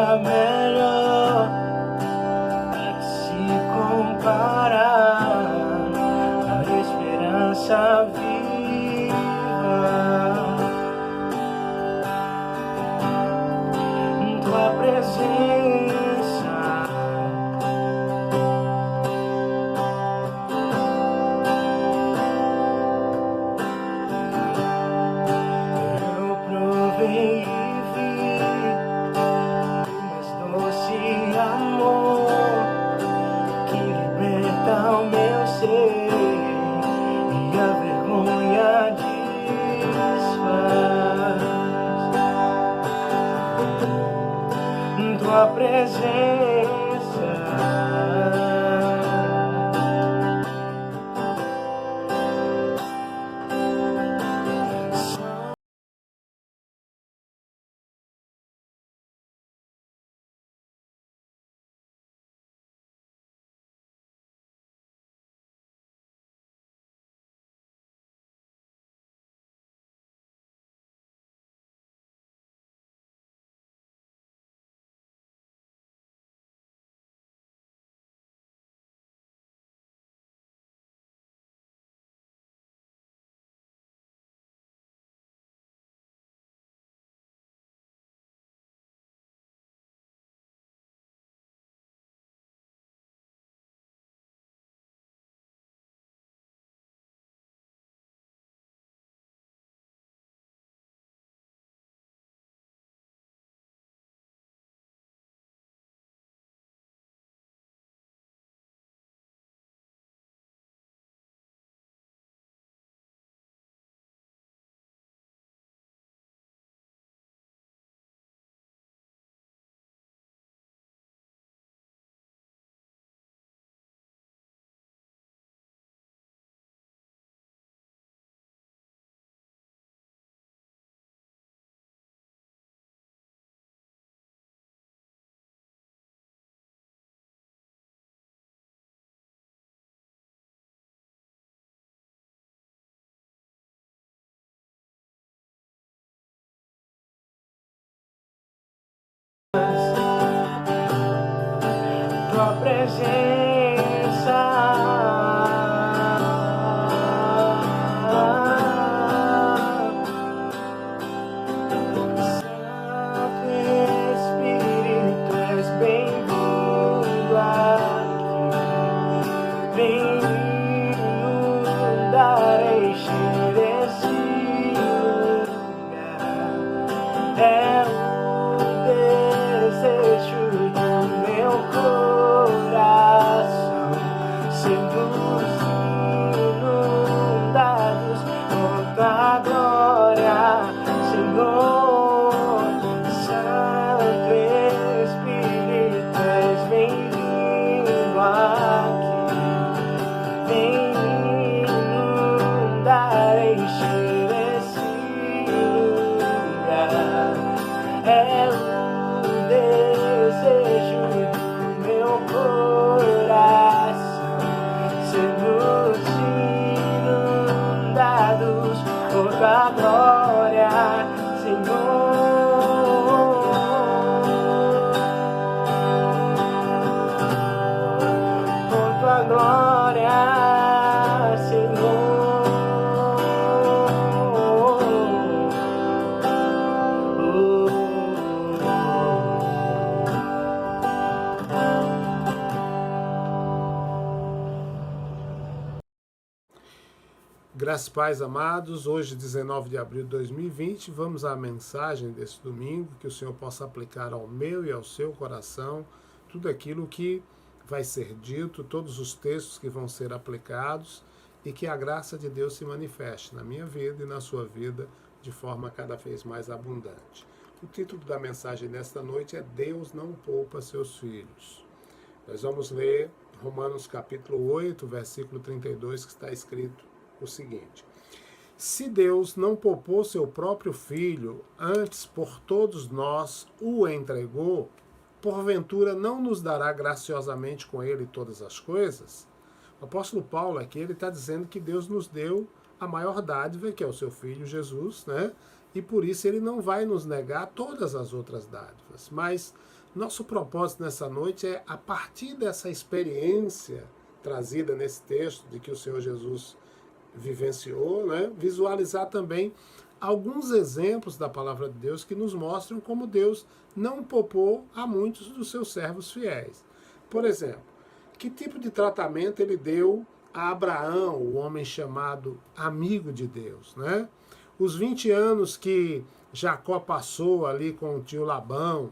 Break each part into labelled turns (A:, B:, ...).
A: nada melhor pra se comparar a esperança viva, tua presença. Eu provei e vi mais doce amor que liberta o meu ser e a vergonha desfaz. Tua presença, tua presença, Santo Espírito, és bem-vindo aqui, vem inundar, encher esse lugar. É o desejo do meu coração, sermos inundados com tua glória, Senhor. Santo Espírito, és bem-vindo aqui, vem inundar, encher esse lugar. É o desejo do meu coração, sermos inundados por tua glória, Senhor. Por tua glória, Senhor.
B: Graças e paz, amados. Hoje, 19 de abril de 2020, vamos à mensagem desse domingo, que o Senhor possa aplicar ao meu e ao seu coração tudo aquilo que vai ser dito, todos os textos que vão ser aplicados, e que a graça de Deus se manifeste na minha vida e na sua vida de forma cada vez mais abundante. O título da mensagem desta noite é Deus não poupa seus filhos. Nós vamos ler Romanos capítulo 8, versículo 32, que está escrito o seguinte: se Deus não poupou seu próprio Filho, antes por todos nós o entregou, porventura não nos dará graciosamente com ele todas as coisas? O apóstolo Paulo aqui, ele está dizendo que Deus nos deu a maior dádiva, que é o seu Filho Jesus, né? E por isso ele não vai nos negar todas as outras dádivas. Mas Nosso propósito nessa noite é, a partir dessa experiência trazida nesse texto, de que o Senhor Jesus vivenciou, né, visualizar também alguns exemplos da palavra de Deus que nos mostram como Deus não poupou a muitos dos seus servos fiéis. Por exemplo, que tipo de tratamento ele deu a Abraão, o homem chamado amigo de Deus, né? Os 20 anos que Jacó passou ali com o tio Labão,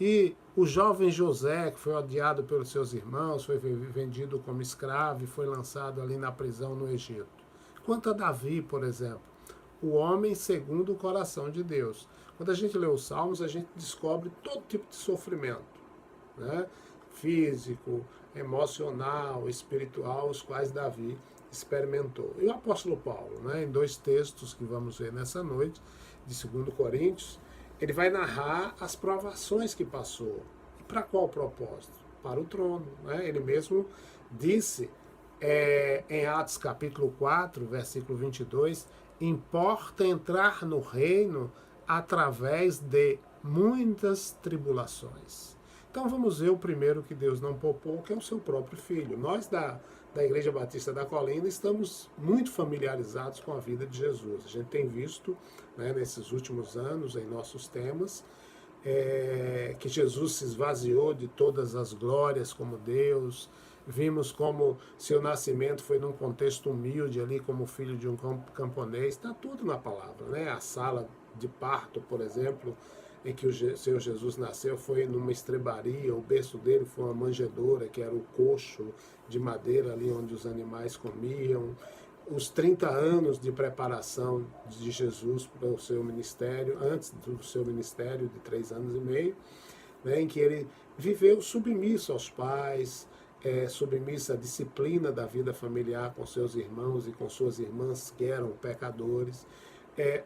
B: e o jovem José, que foi odiado pelos seus irmãos, foi vendido como escravo e foi lançado ali na prisão no Egito. Quanto a Davi, por exemplo, o homem segundo o coração de Deus. Quando a gente lê os Salmos, a gente descobre todo tipo de sofrimento, né? Físico, emocional, espiritual, os quais Davi experimentou. E o apóstolo Paulo, né, em 2 textos que vamos ver nessa noite, de 2 Coríntios, ele vai narrar as provações que passou. E para qual propósito? Para o trono. Né? Ele mesmo disse em Atos capítulo 4, versículo 22, importa entrar no reino através de muitas tribulações. Então vamos ver o primeiro que Deus não poupou, que é o seu próprio filho. Nós da Igreja Batista da Colina estamos muito familiarizados com a vida de Jesus. A gente tem visto, né, nesses últimos anos, em nossos temas, que Jesus se esvaziou de todas as glórias como Deus. Vimos como seu nascimento foi num contexto humilde ali, como filho de um camponês. Está tudo na palavra, né? A sala de parto, por exemplo, em que o Senhor Jesus nasceu, foi numa estrebaria, o berço dele foi uma manjedoura, que era o coxo de madeira ali onde os animais comiam. Os 30 anos de preparação de Jesus para o seu ministério, antes do seu ministério de 3 anos e meio, né, em que ele viveu submisso aos pais, submisso à disciplina da vida familiar com seus irmãos e com suas irmãs que eram pecadores.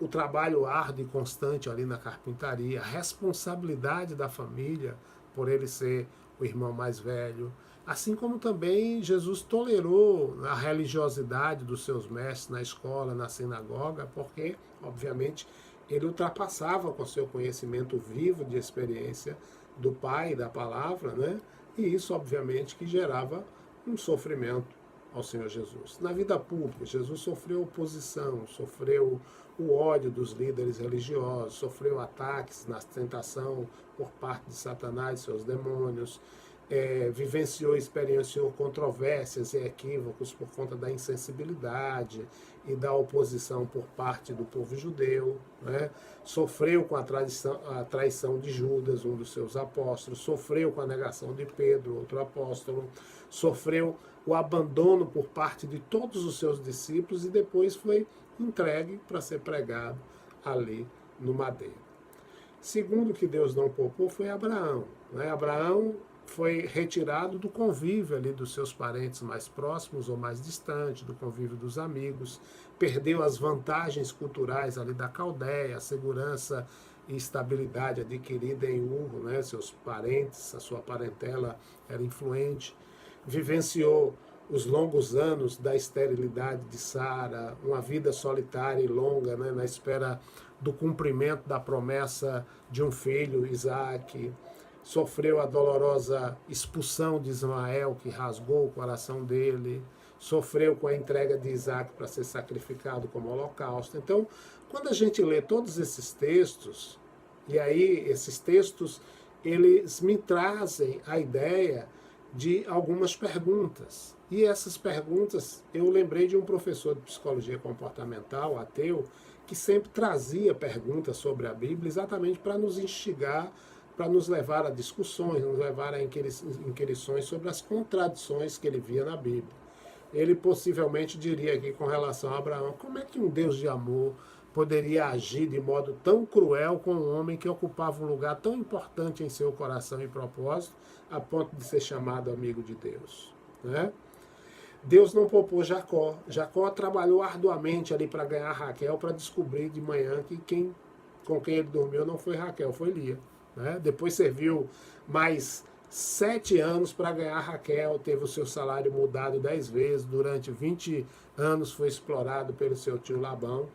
B: O trabalho árduo e constante ali na carpintaria, a responsabilidade da família por ele ser o irmão mais velho, assim como também Jesus tolerou a religiosidade dos seus mestres na escola, na sinagoga, porque, obviamente, ele ultrapassava com seu conhecimento vivo de experiência do Pai e da palavra, né? E isso, obviamente, que gerava um sofrimento ao Senhor Jesus. Na vida pública, Jesus sofreu oposição, sofreu o ódio dos líderes religiosos, sofreu ataques na tentação por parte de Satanás e seus demônios, vivenciou e experienciou controvérsias e equívocos por conta da insensibilidade e da oposição por parte do povo judeu, né? Sofreu com a traição de Judas, um dos seus apóstolos, sofreu com a negação de Pedro, outro apóstolo, sofreu o abandono por parte de todos os seus discípulos e depois foi entregue para ser pregado ali no madeiro. Segundo que Deus não poupou foi Abraão, né? Abraão foi retirado do convívio ali dos seus parentes mais próximos ou mais distantes, do convívio dos amigos, perdeu as vantagens culturais ali da Caldeia, a segurança e estabilidade adquirida em Ur, né? Seus parentes, a sua parentela era influente, vivenciou os longos anos da esterilidade de Sara, uma vida solitária e longa, né? Na espera do cumprimento da promessa de um filho, Isaac. Sofreu a dolorosa expulsão de Ismael, que rasgou o coração dele. Sofreu com a entrega de Isaac para ser sacrificado como holocausto. Então, quando a gente lê todos esses textos, e aí esses textos, eles me trazem a ideia de algumas perguntas. E essas perguntas, eu lembrei de um professor de psicologia comportamental, ateu, que sempre trazia perguntas sobre a Bíblia exatamente para nos instigar, para nos levar a discussões, nos levar a inquirições sobre as contradições que ele via na Bíblia. Ele possivelmente diria aqui com relação a Abraão, como é que um Deus de amor poderia agir de modo tão cruel com um homem que ocupava um lugar tão importante em seu coração e propósito, a ponto de ser chamado amigo de Deus, né? Deus não poupou Jacó. Jacó trabalhou arduamente ali para ganhar Raquel, para descobrir de manhã que com quem ele dormiu não foi Raquel, foi Lia. Né? Depois serviu mais 7 anos para ganhar Raquel, teve o seu salário mudado 10 vezes, durante 20 anos foi explorado pelo seu tio Labão,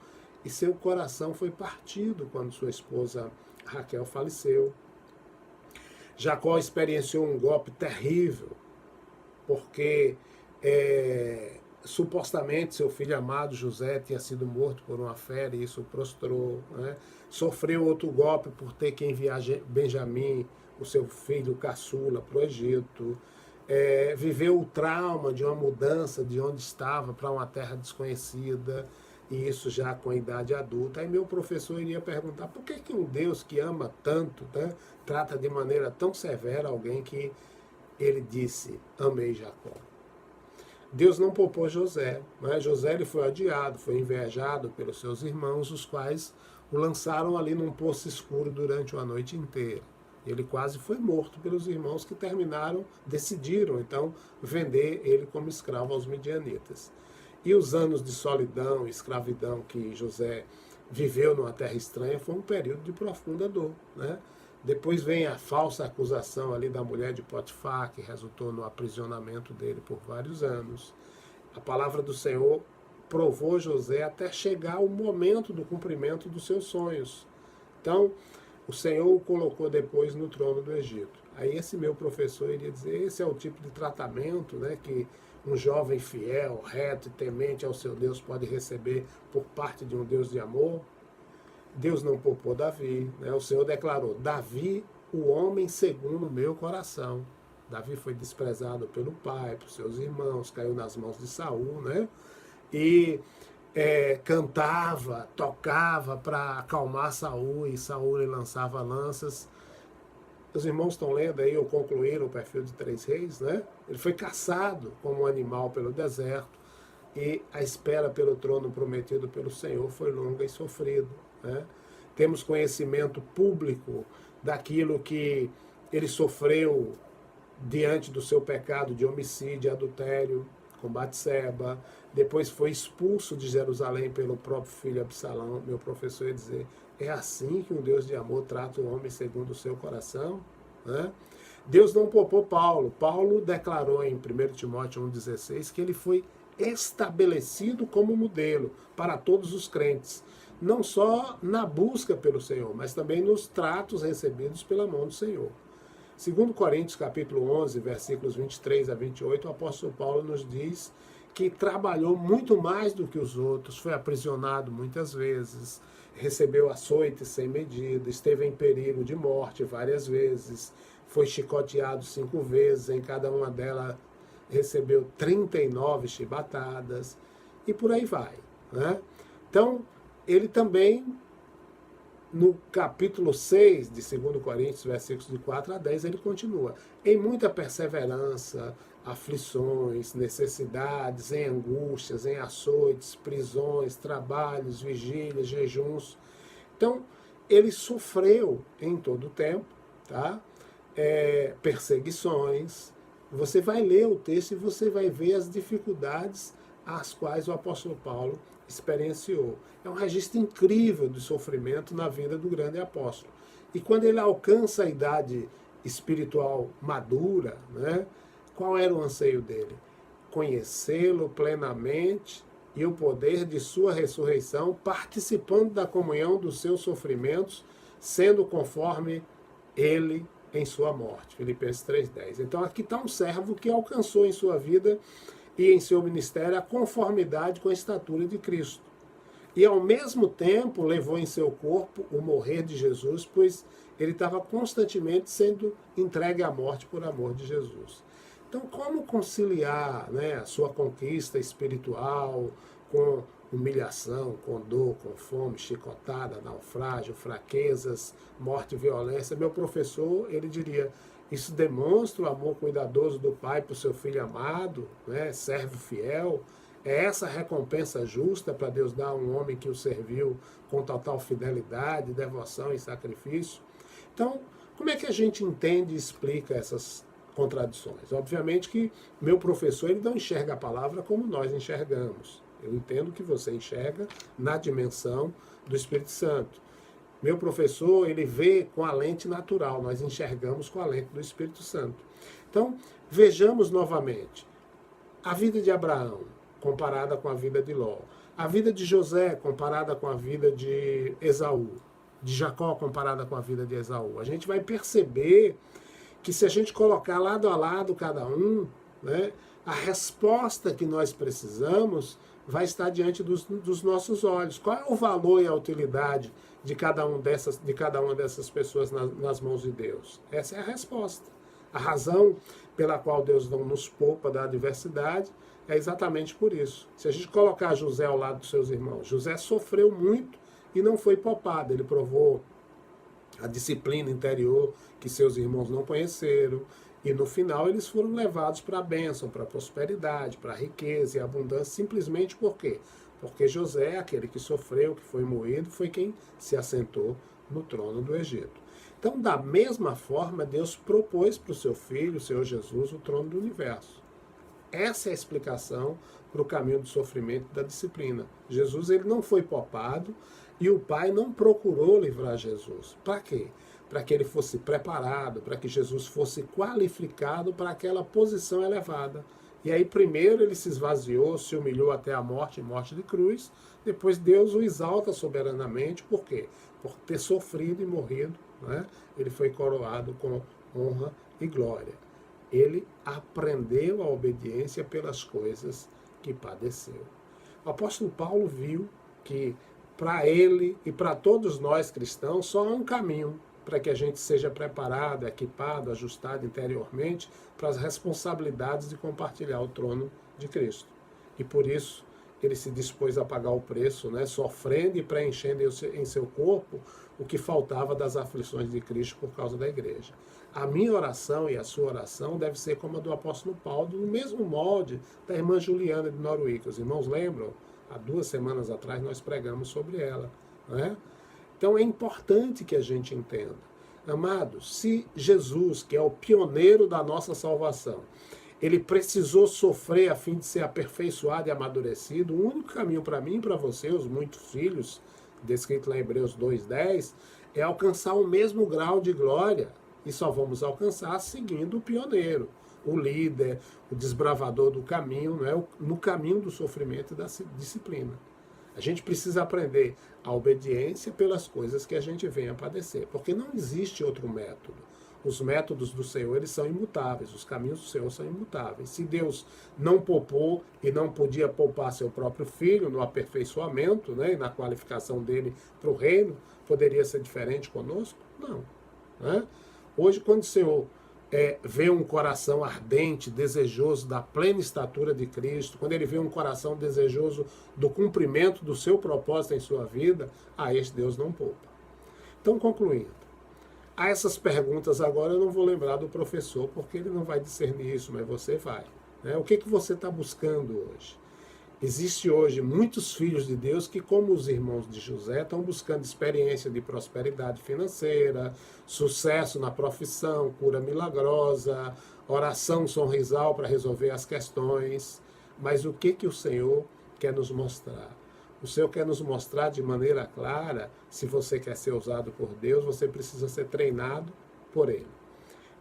B: e seu coração foi partido quando sua esposa Raquel faleceu. Jacó experienciou um golpe terrível, porque supostamente seu filho amado José tinha sido morto por uma fera e isso o prostrou, né? Sofreu outro golpe por ter que enviar Benjamim, o seu filho caçula, para o Egito. Viveu o trauma de uma mudança de onde estava para uma terra desconhecida, e isso já com a idade adulta. Aí meu professor iria perguntar por que um Deus que ama tanto, né, trata de maneira tão severa alguém que ele disse, amei Jacó. Deus não poupou José, né? José ele foi odiado, foi invejado pelos seus irmãos, os quais o lançaram ali num poço escuro durante uma noite inteira. Ele quase foi morto pelos irmãos que decidiram então vender ele como escravo aos midianitas. E os anos de solidão e escravidão que José viveu numa terra estranha foi um período de profunda dor, né? Depois vem a falsa acusação ali da mulher de Potifar, que resultou no aprisionamento dele por vários anos. A palavra do Senhor provou José até chegar o momento do cumprimento dos seus sonhos. Então, o Senhor o colocou depois no trono do Egito. Aí esse meu professor iria dizer, esse é o tipo de tratamento, né, que um jovem fiel, reto e temente ao seu Deus pode receber por parte de um Deus de amor. Deus não poupou Davi, né? O Senhor declarou, Davi, o homem segundo o meu coração. Davi foi desprezado pelo pai, por seus irmãos, caiu nas mãos de Saul, né? E cantava, tocava para acalmar Saul, e Saul lhe lançava lanças. Os irmãos estão lendo aí, ou concluíram o perfil de 3 reis, né? Ele foi caçado como um animal pelo deserto, e a espera pelo trono prometido pelo Senhor foi longa e sofrida, né? Temos conhecimento público daquilo que ele sofreu diante do seu pecado de homicídio e adultério com Batseba. Depois foi expulso de Jerusalém pelo próprio filho Absalão. Meu professor ia dizer, é assim que um Deus de amor trata o homem segundo o seu coração, né? Deus não poupou Paulo. Paulo declarou em 1 Timóteo 1,16 que ele foi estabelecido como modelo para todos os crentes, não só na busca pelo Senhor, mas também nos tratos recebidos pela mão do Senhor. Segundo Coríntios capítulo 11, versículos 23 a 28, o apóstolo Paulo nos diz que trabalhou muito mais do que os outros, foi aprisionado muitas vezes, recebeu açoites sem medida, esteve em perigo de morte várias vezes, foi chicoteado 5 vezes, em cada uma delas recebeu 39 chibatadas, e por aí vai, né? Então, ele também, no capítulo 6 de 2 Coríntios, versículos de 4 a 10, ele continua. Em muita perseverança, aflições, necessidades, em angústias, em açoites, prisões, trabalhos, vigílias, jejuns. Então, ele sofreu em todo o tempo, tá? Perseguições. Você vai ler o texto e você vai ver as dificuldades às quais o apóstolo Paulo experienciou. É um registro incrível de sofrimento na vida do grande apóstolo. E quando ele alcança a idade espiritual madura, né, qual era o anseio dele? Conhecê-lo plenamente e o poder de sua ressurreição, participando da comunhão dos seus sofrimentos, sendo conforme ele em sua morte. Filipenses 3,10. Então aqui está um servo que alcançou em sua vida e em seu ministério a conformidade com a estatura de Cristo. E ao mesmo tempo levou em seu corpo o morrer de Jesus, pois ele estava constantemente sendo entregue à morte por amor de Jesus. Então, como conciliar, né, a sua conquista espiritual com humilhação, com dor, com fome, chicotada, naufrágio, fraquezas, morte e violência? Meu professor, ele diria, isso demonstra o amor cuidadoso do pai por seu filho amado, né, servo fiel. É essa recompensa justa para Deus dar a um homem que o serviu com total fidelidade, devoção e sacrifício? Então, como é que a gente entende e explica essas contradições? Obviamente que meu professor ele não enxerga a palavra como nós enxergamos. Eu entendo que você enxerga na dimensão do Espírito Santo. Meu professor, ele vê com a lente natural, nós enxergamos com a lente do Espírito Santo. Então, vejamos novamente a vida de Abraão comparada com a vida de Ló, a vida de José comparada com a vida de Esaú, de Jacó comparada com a vida de Esaú. A gente vai perceber que se a gente colocar lado a lado cada um, né, a resposta que nós precisamos vai estar diante dos nossos olhos. Qual é o valor e a utilidade de cada uma dessas pessoas nas mãos de Deus? Essa é a resposta. A razão pela qual Deus não nos poupa da adversidade é exatamente por isso. Se a gente colocar José ao lado dos seus irmãos, José sofreu muito e não foi poupado. Ele provou a disciplina interior que seus irmãos não conheceram, e no final eles foram levados para a bênção, para a prosperidade, para a riqueza e a abundância, simplesmente por quê? Porque José, aquele que sofreu, que foi moído, foi quem se assentou no trono do Egito. Então, da mesma forma, Deus propôs para o seu Filho, o Senhor Jesus, o trono do universo. Essa é a explicação para o caminho do sofrimento e da disciplina. Jesus, ele não foi poupado e o Pai não procurou livrar Jesus. Para quê? Para que ele fosse preparado, para que Jesus fosse qualificado para aquela posição elevada. E aí, primeiro, ele se esvaziou, se humilhou até a morte de cruz. Depois, Deus o exalta soberanamente. Por quê? Por ter sofrido e morrido, né? Ele foi coroado com honra e glória. Ele aprendeu a obediência pelas coisas que padeceu. O apóstolo Paulo viu que para ele e para todos nós cristãos só há um caminho para que a gente seja preparado, equipado, ajustado interiormente para as responsabilidades de compartilhar o trono de Cristo. E por isso ele se dispôs a pagar o preço, né, sofrendo e preenchendo em seu corpo o que faltava das aflições de Cristo por causa da igreja. A minha oração e a sua oração deve ser como a do apóstolo Paulo, no mesmo molde da irmã Juliana de Noruíque. Os irmãos lembram? Há 2 semanas atrás nós pregamos sobre ela, né? Então é importante que a gente entenda. Amados, se Jesus, que é o pioneiro da nossa salvação, ele precisou sofrer a fim de ser aperfeiçoado e amadurecido, o único caminho para mim e para você, os muitos filhos, descrito lá em Hebreus 2:10, é alcançar o mesmo grau de glória. E só vamos alcançar seguindo o pioneiro, o líder, o desbravador do caminho, né? No caminho do sofrimento e da disciplina. A gente precisa aprender a obediência pelas coisas que a gente vem a padecer, porque não existe outro método. Os métodos do Senhor, eles são imutáveis, os caminhos do Senhor são imutáveis. Se Deus não poupou e não podia poupar seu próprio filho no aperfeiçoamento, né, e na qualificação dele para o reino, poderia ser diferente conosco? Não. Né? Hoje, quando o Senhor vê um coração ardente, desejoso da plena estatura de Cristo, quando ele vê um coração desejoso do cumprimento do seu propósito em sua vida, a este Deus não poupa. Então, concluindo, a essas perguntas agora eu não vou lembrar do professor, porque ele não vai discernir isso, mas você vai. Né? O que você está buscando hoje? Existe hoje muitos filhos de Deus que, como os irmãos de José, estão buscando experiência de prosperidade financeira, sucesso na profissão, cura milagrosa, oração sorrisal para resolver as questões. Mas o que o Senhor quer nos mostrar? O Senhor quer nos mostrar de maneira clara, se você quer ser usado por Deus, você precisa ser treinado por Ele.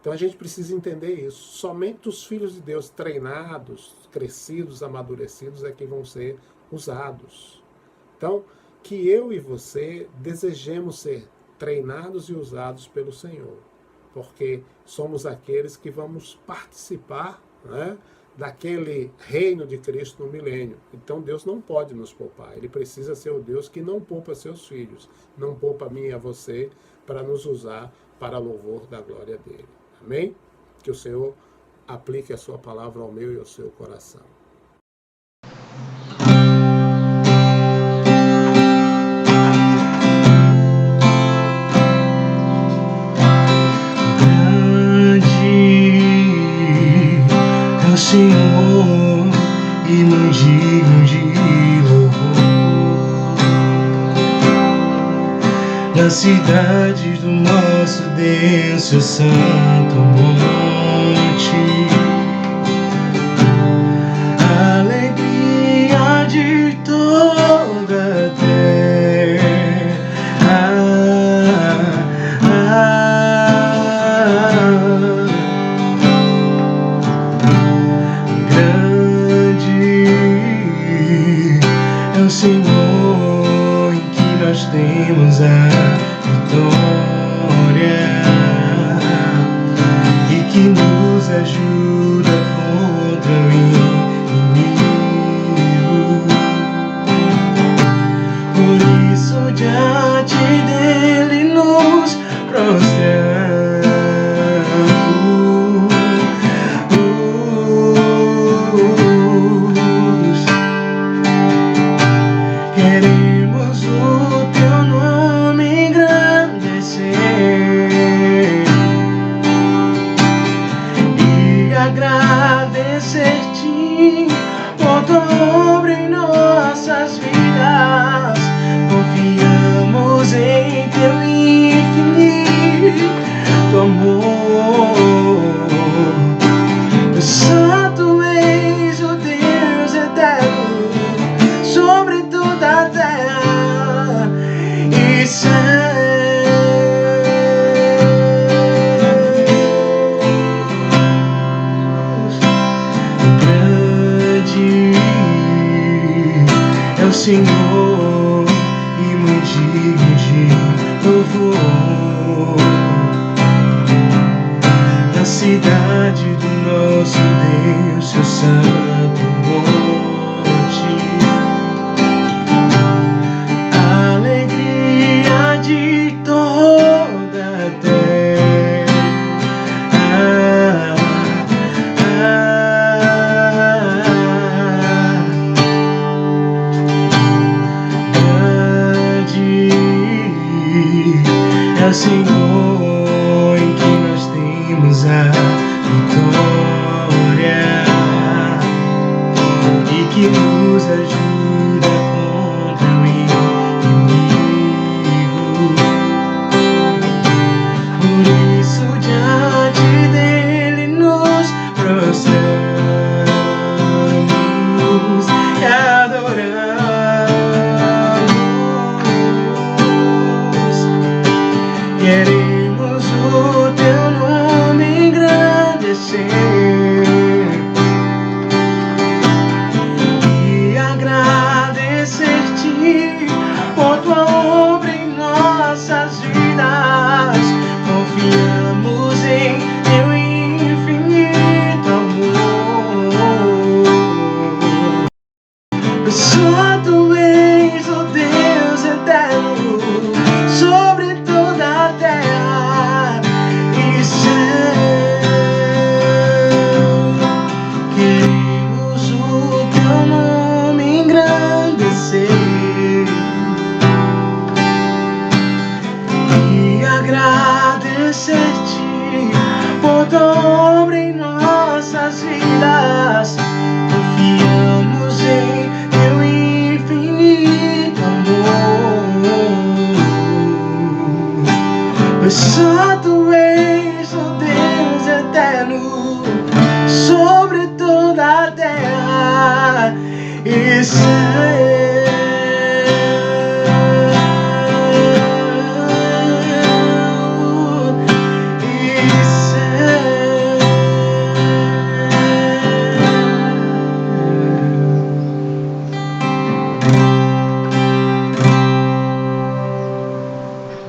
B: Então a gente precisa entender isso. Somente os filhos de Deus treinados, crescidos, amadurecidos é que vão ser usados. Então, que eu e você desejemos ser treinados e usados pelo Senhor, porque somos aqueles que vamos participar, né, daquele reino de Cristo no milênio. Então Deus não pode nos poupar. Ele precisa ser o Deus que não poupa seus filhos, não poupa a mim e a você, para nos usar para louvor da glória dele. Amém? Que o Senhor aplique a sua palavra ao meu e ao seu coração.
A: Grande é o Senhor e não digno de louvor. Na cidade do nosso Deus, seu santo monte, alegria de toda a terra. Grande é o Senhor em que nós temos a vitória, e ajuda contra o inimigo. Por isso diante dele nos prostramos. Queremos o teu nome engrandecer e agradecer-te por tua obra em nossas vidas. Confiamos em teu infinito amor. Santo és o Deus eterno sobre toda a terra e céus. Grande é o Senhor e muito digno de louvor. Na cidade do nosso Deus, seu santo monte, alegria de toda a terra. Grande é o Senhor em que nós temos a vitória e que nos ajuda contra o inimigo. Por isso diante dele nos prostramos e adoramos. Queremos o teu nome engrandecer e agradecer-te por tua obra em nossas vidas. Confiamos em teu infinito amor. Só tu és o Deus eterno sobre toda a terra e céu. Queremos o teu nome engrandecer e agradecer-te por tua obra em nossas vidas. Confiamos em teu infinito amor. Só tu és o Deus eterno sobre toda a terra e céu.